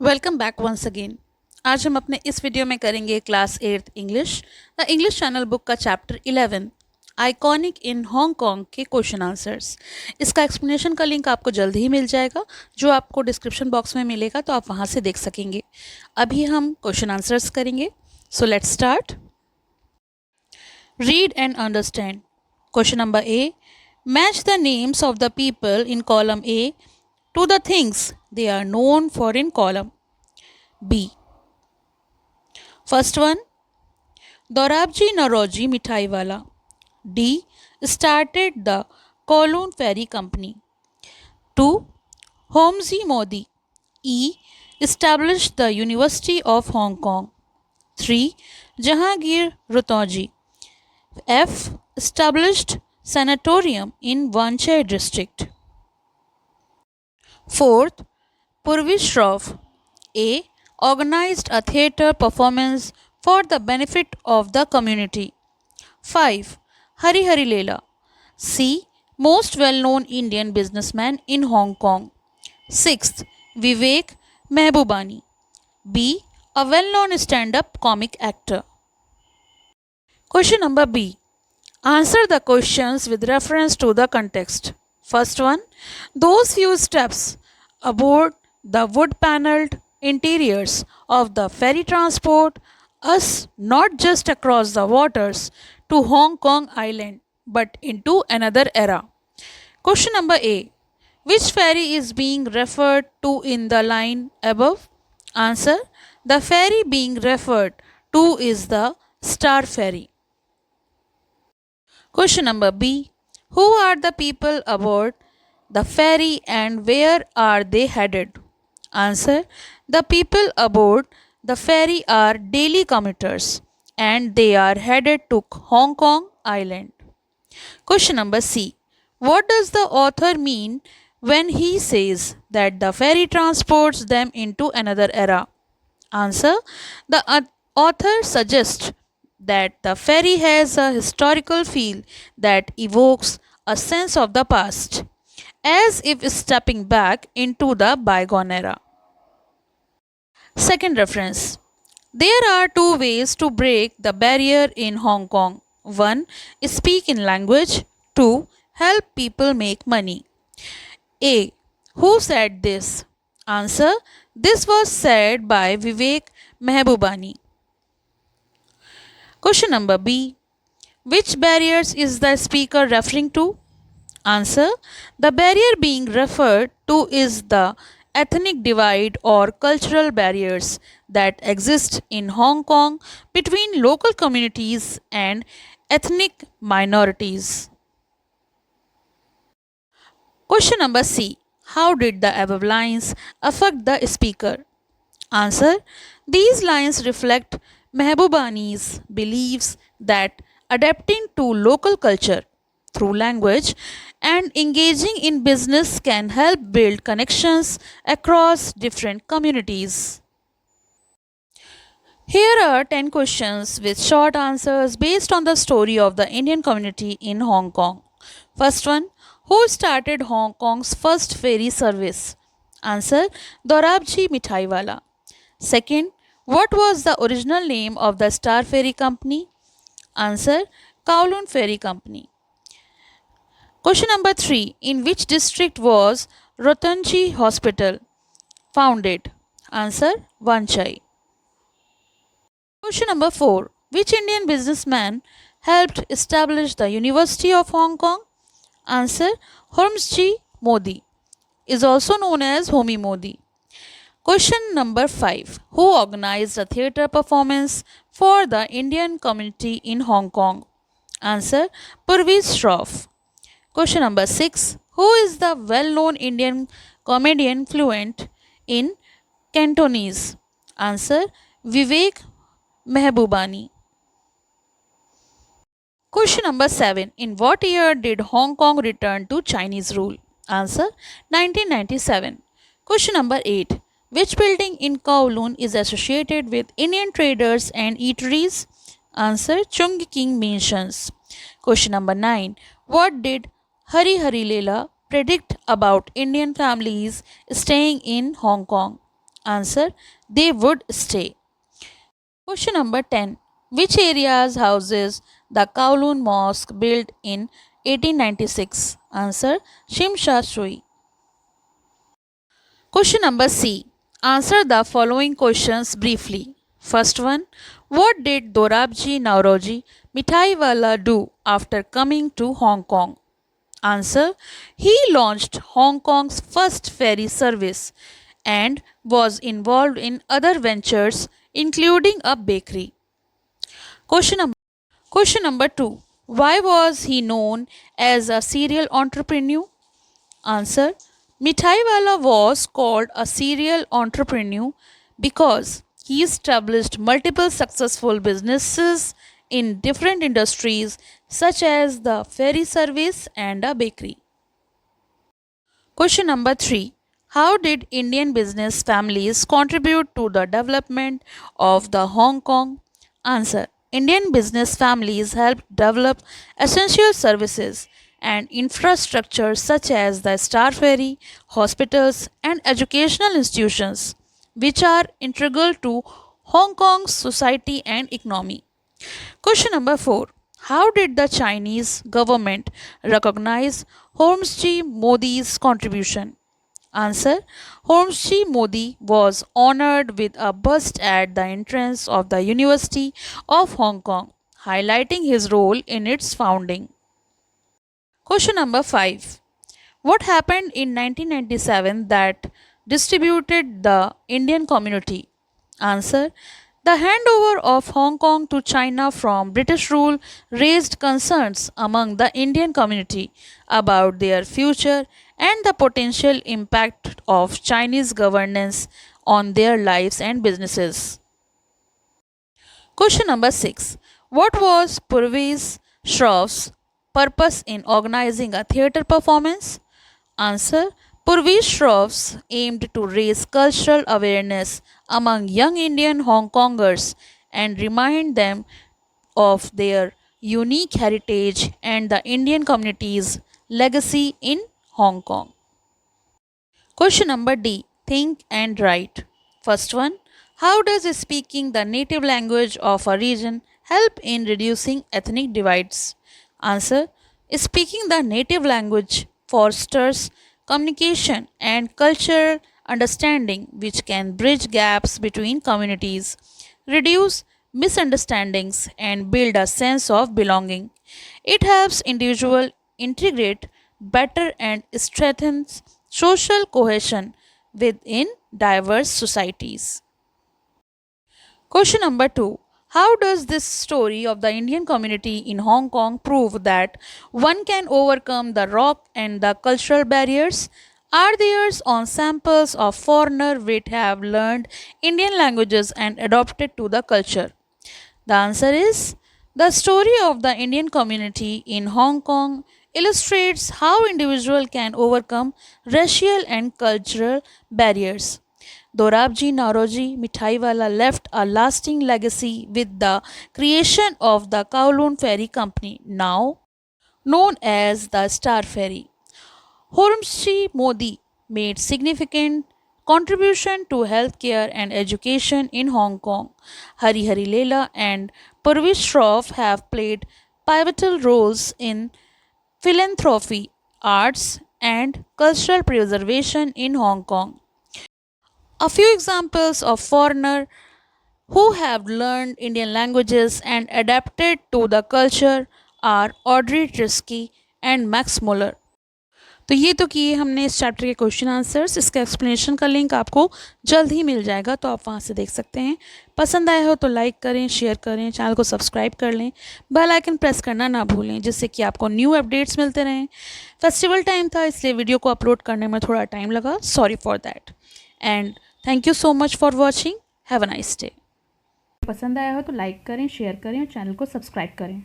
Welcome back once again. आज हम अपने इस वीडियो में करेंगे class 8th English the English channel book का चैप्टर 11 आइकॉनिक इन हांगकांग के क्वेश्चन आंसर्स। इसका एक्सप्लेनेशन का लिंक आपको जल्द ही मिल जाएगा, जो आपको डिस्क्रिप्शन बॉक्स में मिलेगा, तो आप वहाँ से देख सकेंगे। अभी हम क्वेश्चन आंसर्स करेंगे, so let's start. Read and understand. Question number A, match the names of the people in column A to the things they are known for in column B. First one, Dorabji Naroji Mithai Wala. D. Started the Kowloon Ferry Company. 2. Homsi Modi. E. Established the University of Hong Kong. 3. Jahangir Rotoji. F. Established sanatorium in Wanchai district. Fourth, Purvi Shroff. A. Organized a theatre performance for the benefit of the community. 5. Hari Hari Lela. C. Most well-known Indian businessman in Hong Kong. 6th, Vivek Mehbubani. B. A well-known stand-up comic actor. Question number B. Answer the questions with reference to the context. First one, those few steps aboard the wood-paneled interiors of the ferry transport us not just across the waters to Hong Kong Island but into another era. Question number A. Which ferry is being referred to in the line above? Answer. The ferry being referred to is the Star Ferry. Question number B. Who are the people aboard the ferry and where are they headed? Answer. The people aboard the ferry are daily commuters and they are headed to Hong Kong Island. Question number C. What does the author mean when he says that the ferry transports them into another era? Answer. The author suggests that the ferry has a historical feel that evokes a sense of the past, as if stepping back into the bygone era. Second reference. There are two ways to break the barrier in Hong Kong. 1. Speak in language. 2. Help people make money. A. Who said this? Answer. This was said by Vivek Mehbubani. Question number B. Which barriers is the speaker referring to? Answer. The barrier being referred to is the ethnic divide or cultural barriers that exist in Hong Kong between local communities and ethnic minorities. Question number C. How did the above lines affect the speaker? Answer. These lines reflect Mehbubani's beliefs that adapting to local culture through language and engaging in business can help build connections across different communities. Here are 10 questions with short answers based on the story of the Indian community in Hong Kong. First one, who started Hong Kong's first ferry service? Answer, Dorabji Mithaiwala. Second, what was the original name of the Star Ferry Company? Answer, Kowloon Ferry Company. Question number 3. In which district was Rotanji Hospital founded? Answer, Wanchai. Question number 4. Which Indian businessman helped establish the University of Hong Kong? Answer, Hormsji Modi, is also known as Homi Modi. Question number 5. Who organized a theatre performance for the Indian community in Hong Kong? Answer, Purvi Shroff. Question number 6. Who is the well-known Indian comedian fluent in Cantonese? Answer, Vivek Mehbubani. Question number 7. In what year did Hong Kong return to Chinese rule? Answer, 1997. Question number 8. Which building in Kowloon is associated with Indian traders and eateries? Answer, Chung King Mansions. Question number 9. What did Hari Hari Lela predict about Indian families staying in Hong Kong? Answer: they would stay. Question number 10. Which areas houses the Kowloon Mosque built in 1896? Answer: Shimsha Shui. Question number C. Answer the following questions briefly. First one. What did Dorabji Nauroji Mithaiwala do after coming to Hong Kong? Answer: he launched Hong Kong's first ferry service and was involved in other ventures including a bakery. Question number Question number 2. Why was he known as a serial entrepreneur? Answer: Mithaiwala was called a serial entrepreneur because he established multiple successful businesses in different industries such as the ferry service and a bakery. Question number 3. How did Indian business families contribute to the development of the Hong Kong? Answer: Indian business families helped develop essential services and infrastructure such as the Star Ferry, hospitals, and educational institutions, which are integral to Hong Kong's society and economy. Question number 4. How did the Chinese government recognize Hormsji Modi's contribution? Answer: Hormsji Modi was honored with a bust at the entrance of the University of Hong Kong, highlighting his role in its founding. Question number 5. What happened in 1997 that distributed the Indian community? Answer: the handover of Hong Kong to China from British rule raised concerns among the Indian community about their future and the potential impact of Chinese governance on their lives and businesses. Question number 6. What was Purvis Shroff's purpose in organizing a theatre performance? Answer: Purvis Shroffs aimed to raise cultural awareness among young Indian Hong Kongers and remind them of their unique heritage and the Indian community's legacy in Hong Kong. Question number D. Think and write. First one. How does speaking the native language of a region help in reducing ethnic divides? Answer: speaking the native language fosters communication and cultural understanding, which can bridge gaps between communities, reduce misunderstandings, and build a sense of belonging. It helps individuals integrate better and strengthens social cohesion within diverse societies. Question number 2. How does this story of the Indian community in Hong Kong prove that one can overcome the rock and the cultural barriers? Are there on samples of foreigners which have learned Indian languages and adopted to the culture? The answer is: the story of the Indian community in Hong Kong illustrates how individuals can overcome racial and cultural barriers. Dorabji Nauroji Mithaiwala left a lasting legacy with the creation of the Kowloon Ferry Company, now known as the Star Ferry. Hormsji Modi made significant contribution to healthcare and education in Hong Kong. Hari Hari Lela and Purvis Shroff have played pivotal roles in philanthropy, arts, and cultural preservation in Hong Kong. A few examples of foreigners who have learned Indian languages and adapted to the culture are Audrey Trisky and Max Muller. तो ये तो किए हमने इस chapter के question answers. इसका explanation का link आपको जल्द ही मिल जाएगा, तो आप वहाँ से देख सकते हैं। पसंद आया हो तो लाइक करें, शेयर करें, चैनल को सब्सक्राइब कर लें, बेल आइकन प्रेस करना ना भूलें, जिससे कि आपको न्यू अपडेट्स मिलते रहें। फेस्टिवल टाइम था, इसलिए वीडियो को अपलोड करने में थोड़ा टाइम लगा, sorry for that. And thank you so much for watching. Have a nice day. पसंद आया हो तो लाइक करें, शेयर करें और चैनल को सब्सक्राइब करें।